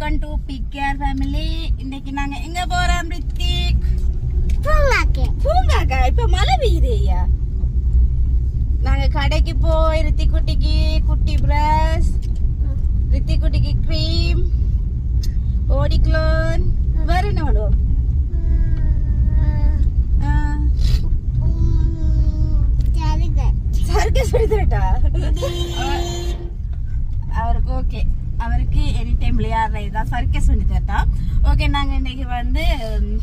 Welcome to PKR family. இன்னைக்கு நாங்க எங்க போறோம் ரித்திக்? பூங்காக்கா. இப்ப மழை பெய்யுதேயா. நாங்க கடைக்கு போய் ரித்திக் குட்டிக்கு குட்டி பிரஷ், ரித்திக் குட்டிக்கு கிரீம், ஓடிக்ளோன், வேற என்ன பண்ணுவோம்? சர்க்கஸ் எடுத்துட்டா அவருக்கு. ஓகே, அவருக்கு எனி டைம் விளையாடுறது தான் சர்க்கஸ் பண்ணி தரட்டா. ஓகே, நாங்கள் இன்னைக்கு வந்து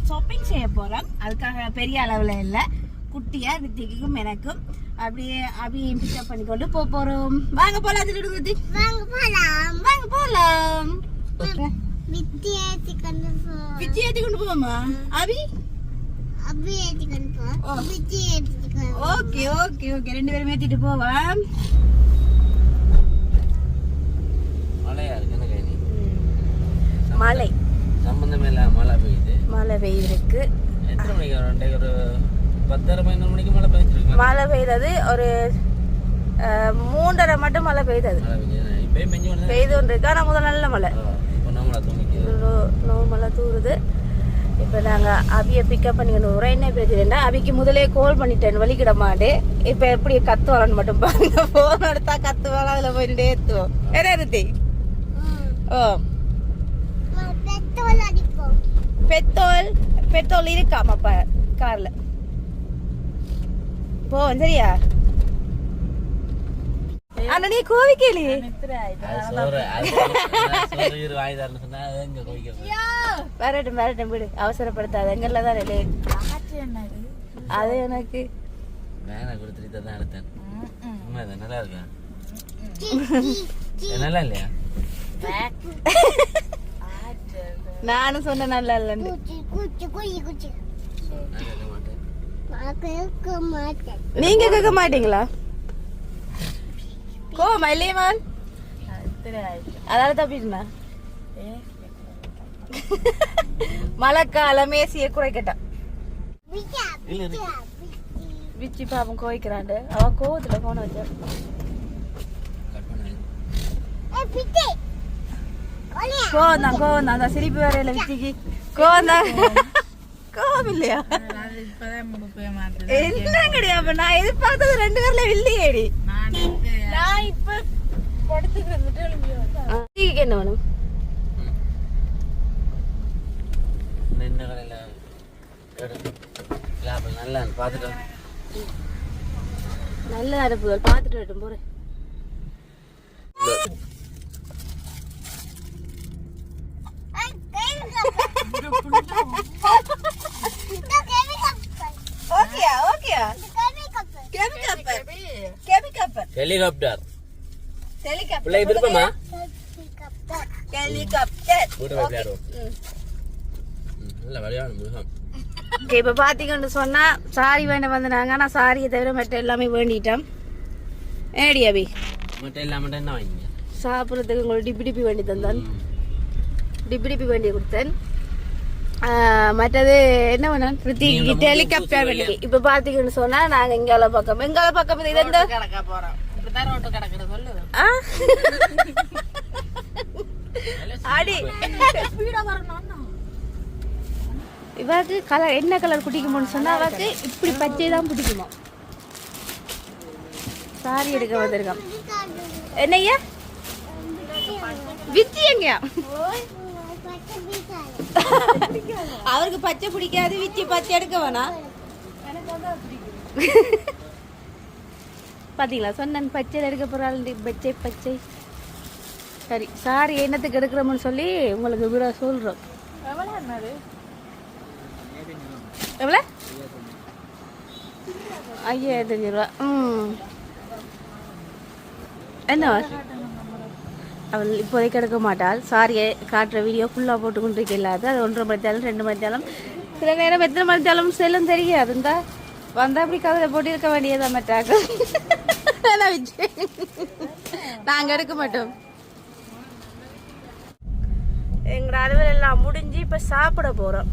ஷாப்பிங் செய்ய போகிறோம். அதுக்காக பெரிய அளவில் இல்லை, குட்டியாக ரித்திக்கும் எனக்கும் அப்படியே அபியையும் பிக்கப் பண்ணிக்கொண்டு போகிறோம். வாங்க போகலாம். வாங்க போகலாம். வித்தி ஏற்றி கொண்டு போவோமா அபி? ஓகே ஓகே ஓகே, ரெண்டு பேரும் ஏற்றிட்டு போவோம். மழை சம்பந்தமே இல்ல, மழை பெய்யுது. மழை பெய்யுதுருக்கு. எத்தனை மணிக்கு வரும்? ஒரு 10:30-11 மணிக்கு மழை பெய்யுது. மழை பெய்தது ஒரு 3:30 மட்டும் மழை பெய்தது. இப்பயும் பெய்து கொண்டு இருக்கு. ஆனால் முதல் நல்ல மழை, மழை தூருது. இப்போ நாங்கள் அபியை பிக்கப் பண்ணிக்கணும். ஒரு என்ன பிரச்சனைன்னா, அபிக்கு முதலே கால் பண்ணிட்டேன், வலிக்கிட மாட்டே. இப்போ எப்படி கத்து வரன்னு மட்டும் பாருங்க. ஃபோன் எடுத்தா கத்து வர, அதில் போயிட்டு ஏற்றுவோம். என்ன ரித்தி? ஓ, பெட்ரோல் இருக்காமாப்பா கார்ல. போ சரியா? ஆனா நீ கோவிக்கலி வரட்டும் வரட்டும் விடு, அவசரப்படுத்தாது. எங்கெல்லாம் அது எனக்கு நல்லா இருக்கா? நல்லா இல்லையா? நானும் சொன்ன நல்லா இல்லன்னு. நீங்க கேட்க மாட்டீங்களா? கோமா இல்லையமான்? அதால தப்பிட்டுனா மழைக்காலம் ஏசிய குறைக்கட்டா. விச்சி பாப்பம் கோவிக்கிறாண்டு. அவ கோவத்துல போன வச்சா கோவம் தான். சிரிப்பு வரையில விச்சிக்கு கோவம் தான். கோவம் இல்லையா? என்ன கிடையாது. நான் எதிர்பார்த்தது 2 பேர்ல இல்லையேடி. நான் இப்ப என்ன வேணும்? நல்ல அனுப்புதல் பாத்துட்டு வரட்டும் போறேன். ஹெலிகாப்டர் பிள்ளை விருப்பமா? இப்ப பாத்தீங்கன்னு சொன்னா சாரி வேண்ட வந்தாங்க. ஆனா சாரியை தவிர மற்ற எல்லாமே வேண்டிட்டோம். ஏடி அபி சாப்பிடறதுக்கு உங்களுக்கு டிப்பி வேண்டி தந்தான். டிப்பி வேண்டி கொடுத்தேன். மற்றது என்ன வேணும்? ஹெலிகாப்டர் வேண்டி. இப்ப பாத்தீங்கன்னு சொன்னா நாங்க எங்கால பக்கம் இது எந்த இவாக்கு கலர் என்ன கலர் பிடிக்குமோன்னு சொன்னா அவாக்கு இப்படி பச்சை தான் பிடிக்குமா. சாரி எடுக்க வந்திருக்கான். என்னையா வித்தி எங்கயா? அவருக்கு பச்சை பிடிக்காது. விச்சி பச்சை எடுக்க வேணா. பாத்தீங்களா, சொன்னேன் பச்சை எடுக்க போறாள். பச்சை சரி. சாரி என்னத்துக்கு எடுக்கிறோம்னு சொல்லி உங்களுக்கு விட சொல்றோம். எவ்வளோ? 5500 ரூபா. என்ன அவள் இப்போதைக்கு எடுக்க மாட்டாள். சாரியை காட்டுற வீடியோ ஃபுல்லாக போட்டு கொண்டிருக்க இல்லாது. அது 1:30 மணித்தாலும் 2 மணித்தாலும் சில நேரம் எத்தனை மணித்தாலும் செல்லும் தெரியாது. இருந்தா வந்தால் அப்படி கதையை போட்டு இருக்க வேண்டியதான். மட்டாக்க நாங்கள் எடுக்க மாட்டோம். எங்களோட அலுவல் எல்லாம் முடிஞ்சு இப்போ சாப்பிட போகிறோம்.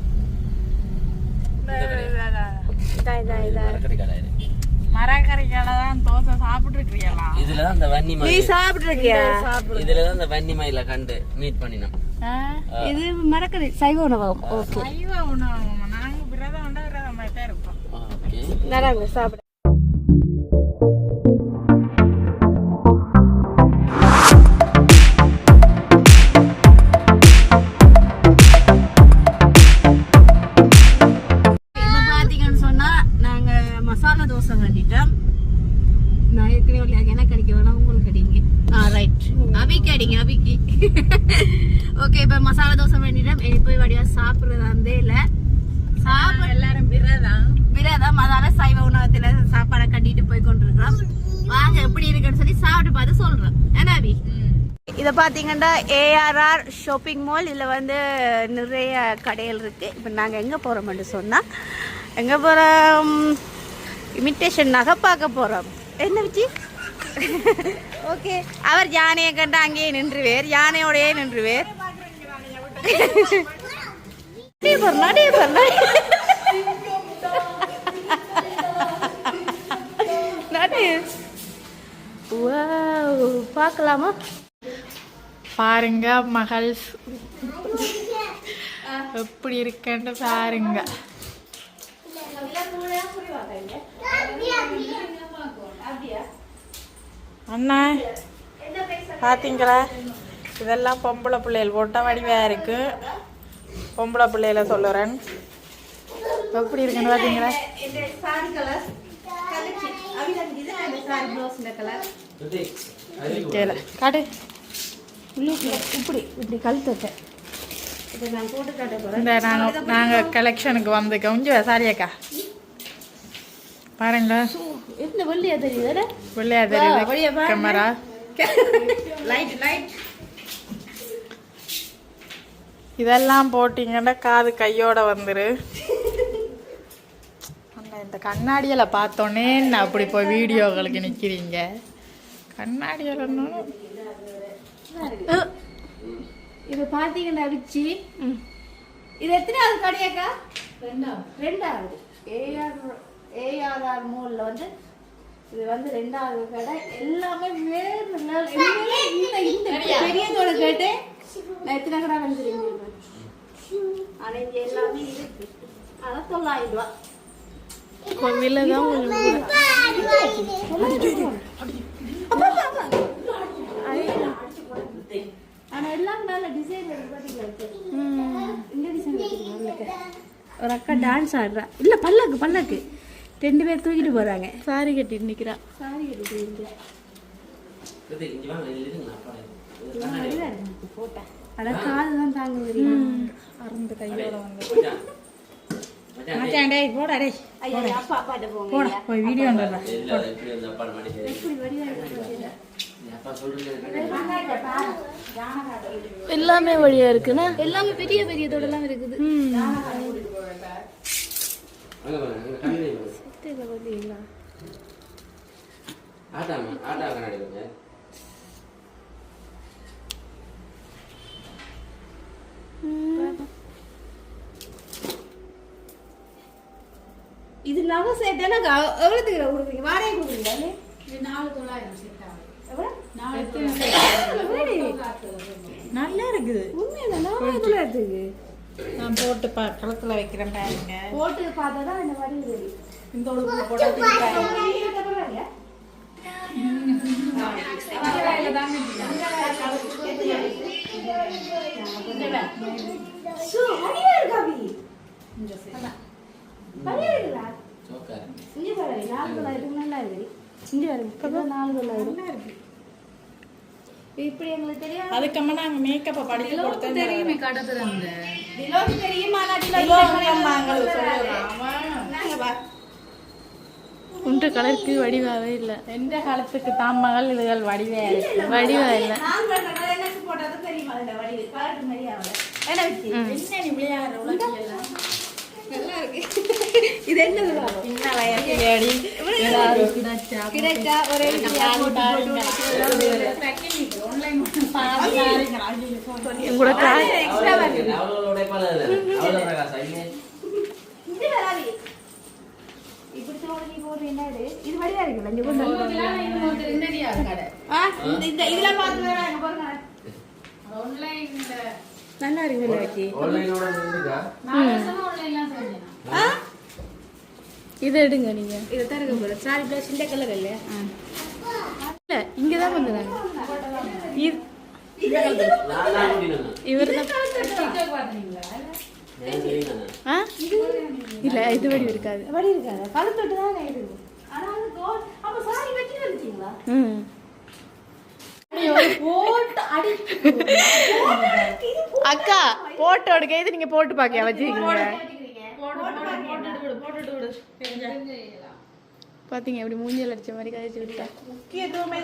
மரக்கறிக்கால தான் தோசை சாப்பிட்டு இருக்கீங்களா? இதுலதான் அந்த வன்னி நீ மயில் சாப்பிட்டு இருக்கியா? இதுலதான் அந்த வன்னி மயில கண்டு மீட் பண்ணினோம். இது மரக்கறி சைவ உணவகம். ஓகே, சைவ உணவு. நாங்க விரதம் உண்டா விரதம் மாதிரி தான் இருப்போம். ஓகே, நடாங்க சாப்பிட. இப்ப பாத்தீங்கன்னு சொன்னா நாங்க மசாலா தோசை கட்டிட்டோம். நான் ஏற்கனவே எனக்கு அடிக்க வேணாம், உங்களுக்கு அடிங்க. ரைட், அபிக்கு அடிங்க, அபிக்கு. ஓகே, இப்ப மசாலா தோசை வேண்டிட்டோம். போய் வடிவா சாப்பிடுறதா இருந்தே இல்ல, சாப்பிட எல்லாரும் விரதம், அதால சைவ உணவத்துல சாப்பாடை கட்டிட்டு போய் கொண்டிருக்கிறோம். வாங்க எப்படி இருக்குன்னு சொல்லி சாப்பிட்டு பார்த்து சொல்றோம். என்ன அபி? இதை பார்த்தீங்கன்னா ஏஆர்ஆர் ஷாப்பிங் மால். இதில் வந்து நிறைய கடைகள் இருக்குது. இப்போ நாங்கள் எங்கே போகிறோம்னு சொன்னால், எங்கே போகிறோம்? இமிட்டேஷன் நகை பார்க்க போகிறோம். என்ன வச்சு? ஓகே, அவர் யானையை கண்டு அங்கேயே நின்றுவேர், யானையோடையே நின்றுவேர். பார்க்கலாமா? பாருங்க மகள் எப்படி இருக்குன்னு பாருங்க. அண்ணா பாத்தீங்களா, இதெல்லாம் பொம்பளை பிள்ளைகள் போட்ட வடிவா இருக்கு. பொம்பளை பிள்ளைகளை சொல்லுறேன், எப்படி இருக்குன்னு பாத்தீங்களா? காட்டு இப்படி கழுத்து இந்த நாங்கள் கலெக்ஷனுக்கு வந்து கொஞ்சம் சாரியாக்கா பாருங்க. என்ன வெள்ளையா தெரியுது? வெள்ளையா தெரியுது கேமரா. இதெல்லாம் போட்டிங்கன்னா காது கையோட வந்துரு. இந்த கண்ணாடியில் பார்த்தோன்னே நான் அப்படி போய் வீடியோக்களுக்கு நிற்கிறீங்க. கண்ணாடியில் இது பார்த்தீங்கன்னா வச்சு இது எத்தனாவது கடையாக்கா? ரெண்டாவது. ஏஆர்ஆர் மால்ல வந்து இது வந்து ரெண்டாவது கடை. எல்லாமே வேறு இந்த பெரியதோட கேட்டு நான் எத்தனை கடை வந்துருக்கேன். ஆனால் இங்கே எல்லாமே இருக்கு. ஆனால் 900 ரூபா. கோவில தான் ஆனா எல்லாம் நல்ல டிசைன் இருக்கு. இந்த டிசைன் ஒரு அக்கா டான்ஸ் ஆடுறா. இல்ல பல்லக்கு 2 பேர் தூக்கிட்டு போறாங்க. சாரி கட்டிட்டு நிக்கிறா. சாரி கட்டிட்டு நிக்கிறா. போட்டா அட காது தான் தாங்க முடியும். அறந்து கையோட வந்து மச்சான் டேய் போடா டேய். ஐயா அப்பா பாட்ட போங்க. போடா போய் வீடியோ எடுடா. எல்லாமே வழியா இருக்குன்னா எல்லாமே பெரிய பெரிய தோடெல்லாம் இருக்குது. இது நகை செட் எவ்வளவுக்கு கொடுக்குறீங்க? வாடகை கொடுக்குறீங்க? 4900 செட் நல்லா இருக்குது. உண்மையில 4900 நான் போட்டு கழுத்துல வைக்கிறேன் பாருங்க. போட்டு பார்த்தாதான் இந்த மாதிரி தெரியும். இந்த உடுப்பு போட்டு இப்படி எங்களுக்கு தெரியும். அதுக்கம்மா நாங்க மேக்கப்பை படிக்க கொடுத்தோம். தெரியுமே கடத்துறாங்க. தெரியுமா? உண்டு கலருக்கு வடிவாவே இல்லை. எந்த காலத்துக்கு தாமகள் இதுகள் வடிவே வடிவா இல்லை. இது என்னது? சின்ன வயசுலேடி கிடைச்சா ஒரே இப்படி இந்த இதுல பாத்துறேன் அங்க பாருங்க ஆன்லைன்ல நல்லா இருக்குல்ல வச்சி ஆன்லைனோட இருக்கா? நான் வருஷமா ஆன்லைன்ல செஞ்சேன். இத எடுங்க நீங்க இத தரங்க போற சாரி ப்ளவுஸ் இந்த கலர் இல்ல இல்ல இங்க தான் வந்தாங்க. நான் முடியணும். இவர்தான் டிக்டாக் பாத்தீங்களா? நான் தெரியுங்க. இல்ல இது வடி இருக்காது. வடி இருக்காது கழுத்தோட்டு தான் இருக்கு ஆனா அது கோல் அப்ப சாரி வெட்டி வந்துட்டீங்களா போட்டு அடி அக்கா போட்டோ எடுக்க இது நீங்க போட்டு பாக்க வச்சிருக்கீங்க. பாத்தீங்க எப்படி மூஞ்சில அடிச்ச மாதிரி கழிச்சு விட்டா. முக்கியத்துவமே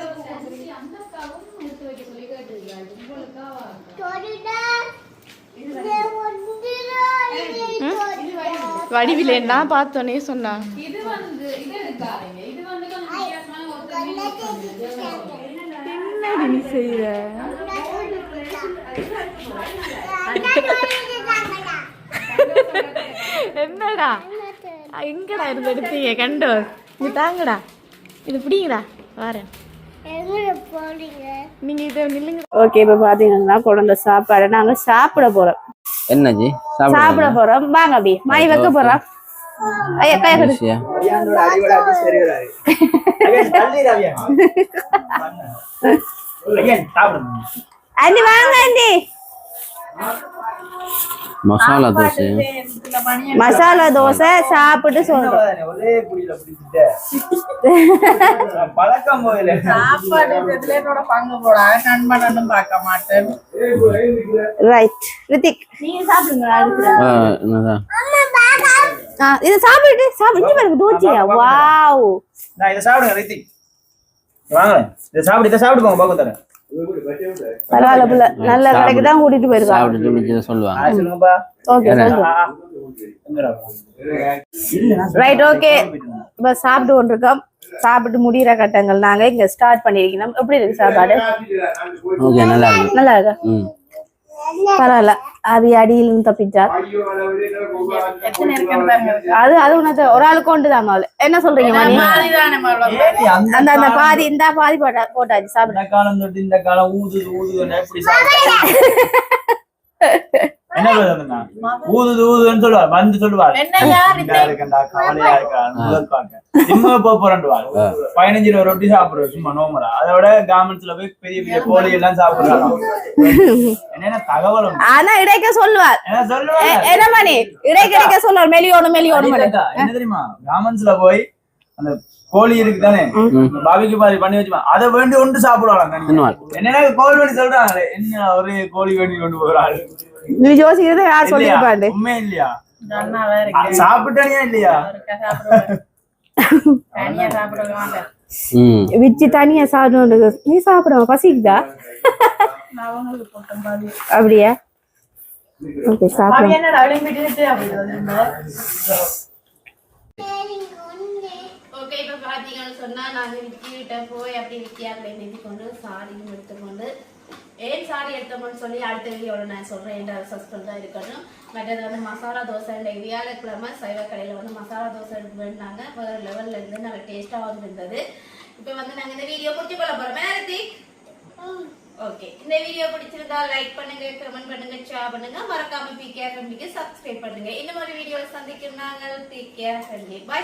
வடிவிலேன்னா பார்த்தோன்னே சொன்னா இது வந்து இது எடுக்காதீங்க. இது வந்து கொஞ்சம் வித்தியாசமான ஒரு என்னடி நீ செய்யற என்னடா எங்கடா இருந்து எடுத்தீங்க கண்டோ இது தாங்கடா இது பிடிங்கடா வரேன் நீங்க இதை நில்லுங்க. ஓகே இப்ப பாத்தீங்கன்னா குழந்தை சாப்பாடு நாங்க சாப்பிட போறோம் என்னஜி சாப்பிட போறோம் வாங்க அப்படி மாய் வைக்க போறோம் ஐயா கைய கட்டு அண்டி வாங்க அண்டி மசாலா தோசை மசாலா தோசை சாப்பிட்டு சொல்றோம் பழக்கம் போயில சாப்பாடு என்னோட பங்கு போடாத நண்பனும் பார்க்க மாட்டேன். ரைட் ரித்திக் நீங்க சாப்பிடுங்க என்னதான் இத சாப்பிட்டு பாருங்க தோச்சியா வாவ் நான் இதை சாப்பிடுங்க ரித்திக் வாங்க இதை சாப்பிட்டு போங்க பாக்க தரேன் பரவாயில்ல புள்ள நல்ல கடைக்கு தான் கூட்டிட்டு போயிருக்காங்க சாப்பிட்டுட்டு மிச்சத்தை சொல்லுவாங்க. சொல்லுங்கப்பா ஓகே ரைட் ஓகே இப்ப சாப்பிட்டு கொண்டிருக்கோம் சாப்பிட்டு முடிகிற கட்டங்கள் நாங்க இங்க ஸ்டார்ட் பண்ணிருக்கோம் எப்படி இருக்கு சாப்பாடு ஓகே நல்லா இருக்கு. நல்லா இருக்கா பரவாயில்ல அது அடியிலும் தப்பிச்சா அது உனக்கு ஒரு ஆளுக்கு கொண்டுதான் என்ன சொல்றீங்க மணி அந்த அந்த பாதி இந்த பாதி போட்டாச்சு சாப்பிட இந்த காலம் தொட்டு இந்த காலம் ஊதுது எப்படி சாப்பிடுறது என்ன சொல்லுதுன்னா ஊதுன்னு சொல்லுவார் வந்து சொல்லுவார் இருக்கா கவலையா இருக்கா சும்மா போறேன்டுவார் 15 ரூபா ரொட்டி சாப்பிடுறோம் சும்மா நோமலா அதோட கவர்மெண்ட்ஸ்ல போய் பெரிய பெரிய கோழி எல்லாம் சாப்பிடுறாங்க என்ன தகவல் ஆனா இடைக்க சொல்லுவார் என்ன சொல்லுவாங்க என்ன மணி இடைக்க சொல்லுவார் மெலியோணும் என்ன தெரியுமா கவர்மெண்ட்ஸ்ல போய் அந்த கோழி இருக்கு தானே பாபிக்கு மாதிரி பண்ணி வச்சுமா அதை வேண்டி ஒன்று சாப்பிடுவாங்க என்னன்னா கோழி வேண்டி சொல்றாங்க என்ன ஒரே கோழி வேண்டி கொண்டு போறாரு நீ யோசிக்கிறது யார் சொல்லிருப்பாரு உண்மை இல்லையா சாப்பிட்டானியா இல்லையா விச்சு தனியா சாப்பிடணும் நீ சாப்பிடுவா பசிக்குதா அப்படியா ஓகே ஓகே இப்ப பாத்தீங்கன்னு சொன்னா நாங்க விக்கிட்ட போய் அப்படி விக்கியாங்களை நிதி கொண்டு சாரியும் எடுத்துக்கொண்டு ஏன் சாரி எடுத்தோம்னு சொல்லி அடுத்த வீடியோட நான் சொல்றேன் என்ற சஸ்பென்ஸ் தான் இருக்கணும். மற்றது வந்து மசாலா தோசை வியாழக்கிழமை சைவ கடையில வந்து மசாலா தோசை எடுத்து வேண்டாங்க வேற லெவல்ல இருந்து நல்ல டேஸ்டாகவும் இருந்தது. இப்ப வந்து நாங்க இந்த வீடியோ முடிச்சு கொள்ள போறோம். ஓகே இந்த வீடியோ பிடிச்சிருந்தா லைக் பண்ணுங்க கமெண்ட் பண்ணுங்க ஷேர் பண்ணுங்க மறக்காம பிகே ஃபேமிலிக்கு சப்ஸ்கிரைப் பண்ணுங்க. இந்த மாதிரி வீடியோல சந்திக்கும் நாங்கள் பிகே ஃபேமிலி. பை.